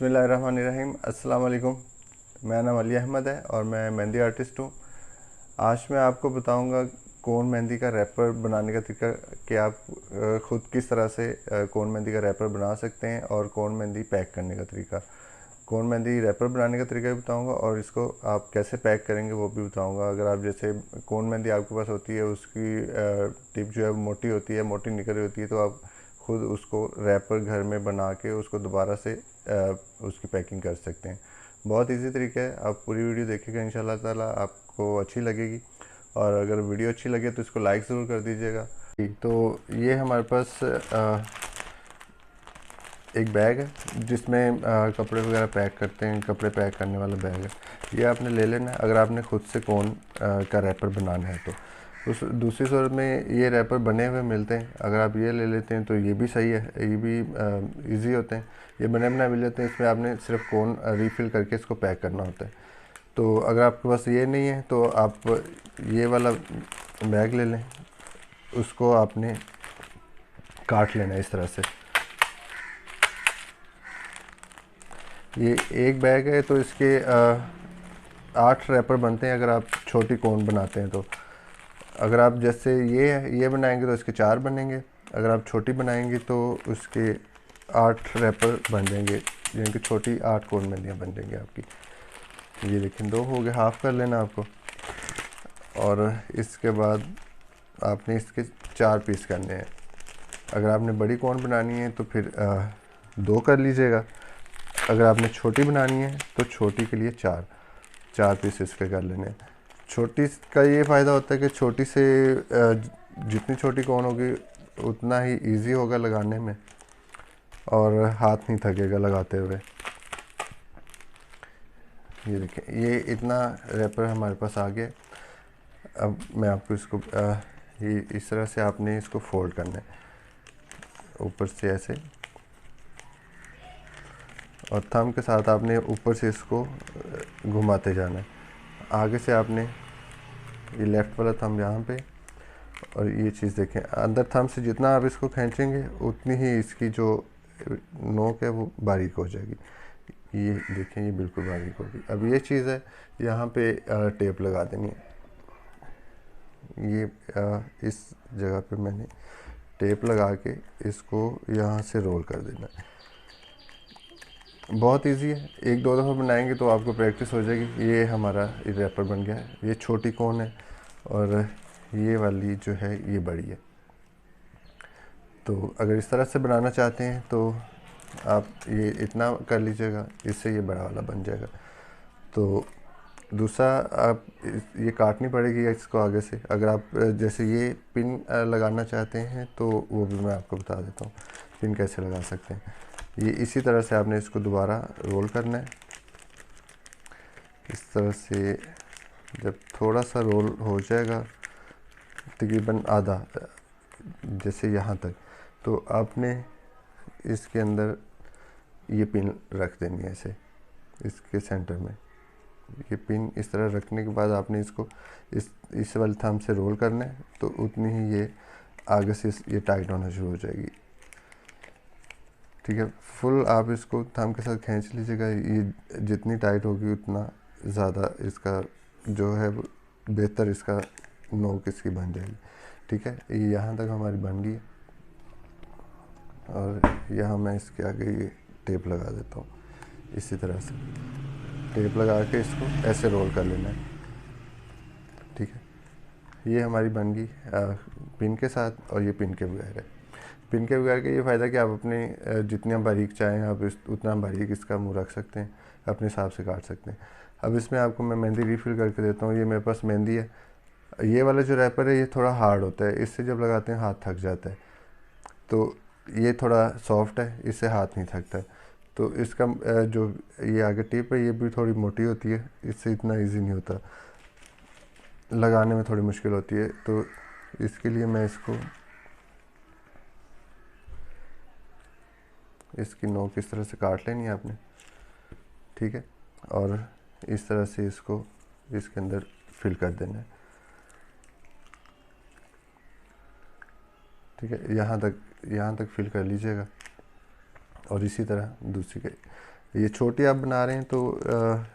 बिस्मिल्लाहिर्रहमानिर्रहीम। अस्सलाम वालेकुम। मेरा नाम अली अहमद है और मैं मेहंदी आर्टिस्ट हूँ। आज मैं आपको बताऊंगा कोन मेहंदी का रैपर बनाने का तरीका कि आप ख़ुद किस तरह से कोन मेहंदी का रैपर बना सकते हैं और कोन मेहंदी पैक करने का तरीका। कोन मेहंदी रैपर बनाने का तरीका भी बताऊंगा और इसको आप कैसे पैक करेंगे वो भी बताऊंगा। अगर आप जैसे कोन मेहंदी आपके पास होती है, उसकी टिप जो है मोटी होती है, मोटी निकल होती है, तो आप खुद उसको रैपर घर में बना के उसको दोबारा से उसकी पैकिंग कर सकते हैं। बहुत इजी तरीका है। आप पूरी वीडियो देखिएगा, इंशाल्लाह ताला आपको अच्छी लगेगी। और अगर वीडियो अच्छी लगे तो इसको लाइक ज़रूर कर दीजिएगा। तो ये हमारे पास एक बैग है जिसमें कपड़े वगैरह पैक करते हैं, कपड़े पैक करने वाला बैग है। ये आपने ले लेना है अगर आपने खुद से कोन का रैपर बनाना है तो। उस दूसरी सूरत में ये रैपर बने हुए मिलते हैं, अगर आप ये ले लेते हैं तो ये भी सही है, ये भी इजी होते हैं। ये बने बनाए मिल जाते हैं, इसमें आपने सिर्फ कोन रीफ़िल करके इसको पैक करना होता है। तो अगर आपके पास ये नहीं है तो आप ये वाला बैग ले लें, उसको आपने काट लेना है इस तरह से। ये एक बैग है तो इसके 8 रैपर बनते हैं अगर आप छोटी कोन बनाते हैं तो। अगर आप जैसे ये बनाएंगे तो इसके 4 बनेंगे, अगर आप छोटी बनाएंगे तो उसके 8 रैपर बन जाएंगे, यानी कि छोटी 8 कोन मेहंदियाँ बन जाएंगी आपकी। ये देखें 2 हो गए, हाफ़ कर लेना आपको। और इसके बाद आपने इसके 4 पीस करने हैं। अगर आपने बड़ी कोन बनानी है तो फिर 2 कर लीजिएगा। अगर आपने छोटी बनानी है तो छोटी के लिए 4 पीस इसके कर लेने हैं। छोटी का ये फ़ायदा होता है कि छोटी से जितनी छोटी कोन होगी उतना ही इजी होगा लगाने में और हाथ नहीं थकेगा लगाते हुए। ये देखें, ये इतना रैपर हमारे पास आ गया। अब मैं आपको इसको ये इस तरह से आपने इसको फोल्ड करना है, ऊपर से ऐसे, और थंब के साथ आपने ऊपर से इसको घुमाते जाना है। आगे से आपने ये लेफ़्ट वाला थंब यहाँ पे, और ये चीज़ देखें अंदर थंब से जितना आप इसको खींचेंगे उतनी ही इसकी जो नोक है वो बारीक हो जाएगी। ये देखें, ये बिल्कुल बारीक होगी। अब ये चीज़ है, यहाँ पे टेप लगा देनी है। ये इस जगह पे मैंने टेप लगा के इसको यहाँ से रोल कर देना है। बहुत इजी है, 1-2 दफ़ा बनाएंगे तो आपको प्रैक्टिस हो जाएगी। ये हमारा रैपर बन गया है। ये छोटी कोन है और ये वाली जो है ये बड़ी है। तो अगर इस तरह से बनाना चाहते हैं तो आप ये इतना कर लीजिएगा, इससे ये बड़ा वाला बन जाएगा। तो दूसरा आप ये काटनी पड़ेगी इसको आगे से। अगर आप जैसे ये पिन लगाना चाहते हैं तो वो भी मैं आपको बता देता हूँ पिन कैसे लगा सकते हैं। ये इसी तरह से आपने इसको दोबारा रोल करना है, इस तरह से। जब थोड़ा सा रोल हो जाएगा तकरीबन आधा, जैसे यहाँ तक, तो आपने इसके अंदर ये पिन रख देनी है ऐसे, इसके सेंटर में। ये पिन इस तरह रखने के बाद आपने इसको इस वाले थंब से रोल करना है, तो उतनी ही ये आगे से ये टाइट होना शुरू हो जाएगी। ठीक है, फुल आप इसको थंब के साथ खींच लीजिएगा। ये जितनी टाइट होगी उतना ज़्यादा इसका जो है बेहतर इसका नोक इसकी बन जाएगी। ठीक है, ये यहाँ तक हमारी बन गई है और यहाँ मैं इसके आगे ये टेप लगा देता हूँ। इसी तरह से टेप लगा के इसको ऐसे रोल कर लेना है। ठीक है, ये हमारी बन गई पिन के साथ, और ये पिन के बगैर है। पिन के बगैर का ये फ़ायदा कि आप अपने जितना बारीक चाहें आप उतना बारीक इसका मुँह रख सकते हैं, अपने हिसाब से काट सकते हैं। अब इसमें आपको मैं मेहंदी रिफ़िल करके देता हूँ। ये मेरे पास मेहंदी है। ये वाला जो रैपर है ये थोड़ा हार्ड होता है, इससे जब लगाते हैं हाथ थक जाता है। तो ये थोड़ा सॉफ्ट है, इससे हाथ नहीं थकता है। तो इसका जो ये आगे टिप है ये भी थोड़ी मोटी होती है, इससे इतना इजी नहीं होता, लगाने में थोड़ी मुश्किल होती है। तो इसके लिए मैं इसकी नोक इस तरह से काट लेनी है आपने। ठीक है, और इस तरह से इसको इसके अंदर फिल कर देना है। ठीक है, यहाँ तक फिल कर लीजिएगा। और इसी तरह दूसरी के ये छोटी आप बना रहे हैं तो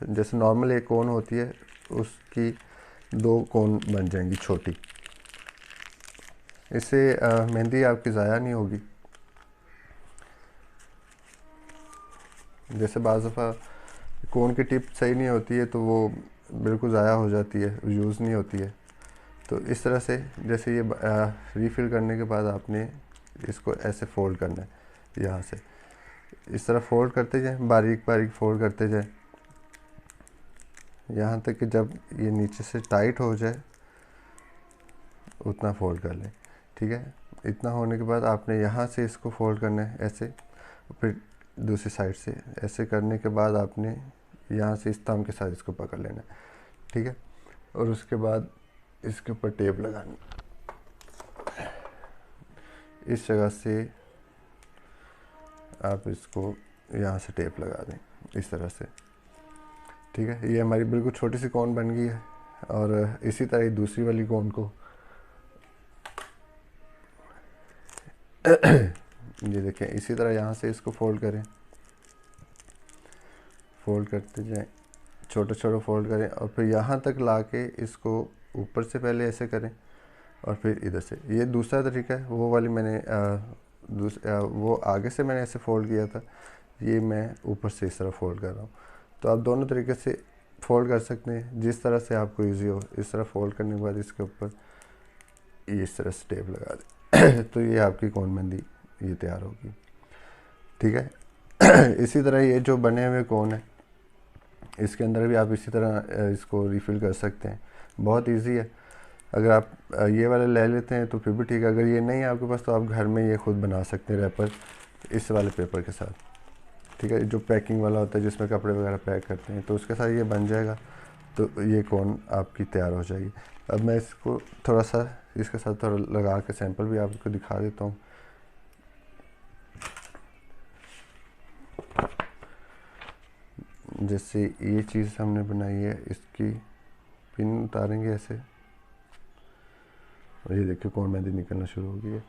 जैसे नॉर्मल एक कोन होती है उसकी 2 कोन बन जाएंगी छोटी। इससे मेहंदी आपकी ज़ाया नहीं होगी। जैसे बाज़ दफ़ा कोन की टिप सही नहीं होती है तो वो बिल्कुल ज़ाया हो जाती है, यूज़ नहीं होती है। तो इस तरह से जैसे ये रीफ़िल करने के बाद आपने इसको ऐसे फ़ोल्ड करना है। यहाँ से इस तरह फ़ोल्ड करते जाएं, बारीक बारीक फ़ोल्ड करते जाएं, यहाँ तक कि जब ये नीचे से टाइट हो जाए उतना फ़ोल्ड कर लें। ठीक है, इतना होने के बाद आपने यहाँ से इसको फ़ोल्ड करना है ऐसे, फिर दूसरी साइड से ऐसे करने के बाद आपने यहाँ से इस थंब के साथ इसको पकड़ लेना है। ठीक है, और उसके बाद इसके ऊपर टेप लगानी, इस जगह से आप इसको यहाँ से टेप लगा दें इस तरह से। ठीक है, ये हमारी बिल्कुल छोटी सी कोन बन गई है। और इसी तरह दूसरी वाली कोन को ये देखें, इसी तरह यहाँ से इसको फोल्ड करें, फोल्ड करते जाएं, छोटे छोटे फोल्ड करें और फिर यहाँ तक लाके इसको ऊपर से पहले ऐसे करें और फिर इधर से। ये दूसरा तरीका है, वो वाली मैंने वो आगे से मैंने ऐसे फ़ोल्ड किया था, ये मैं ऊपर से इस तरह फ़ोल्ड कर रहा हूँ। तो आप दोनों तरीके से फ़ोल्ड कर सकते हैं, जिस तरह से आपको इजी हो। इस तरह फ़ोल्ड करने के बाद इसके ऊपर ये इस तरह से टेप लगा दें तो ये आपकी कोन मेहंदी ये तैयार होगी। ठीक है इसी तरह ये जो बने हुए कोन है इसके अंदर भी आप इसी तरह इसको रिफ़िल कर सकते हैं, बहुत इजी है। अगर आप ये वाले ले लेते हैं तो फिर भी ठीक है, अगर ये नहीं है आपके पास तो आप घर में ये खुद बना सकते हैं रैपर इस वाले पेपर के साथ। ठीक है, जो पैकिंग वाला होता है जिसमें कपड़े वगैरह पैक करते हैं, तो उसके साथ ये बन जाएगा, तो ये कोन आपकी तैयार हो जाएगी। अब मैं इसको थोड़ा सा इसके साथ थोड़ा लगा के सैंपल भी आपको दिखा देता हूँ। जैसे ये चीज़ हमने बनाई है, इसकी पिन उतारेंगे ऐसे और ये देखिए कोन मेहंदी निकलना शुरू हो गई है।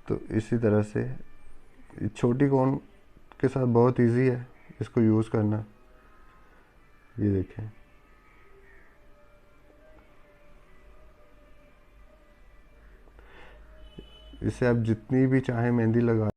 तो इसी तरह से छोटी कोन के साथ बहुत इजी है इसको यूज़ करना। ये देखें, इसे आप जितनी भी चाहें मेहंदी लगा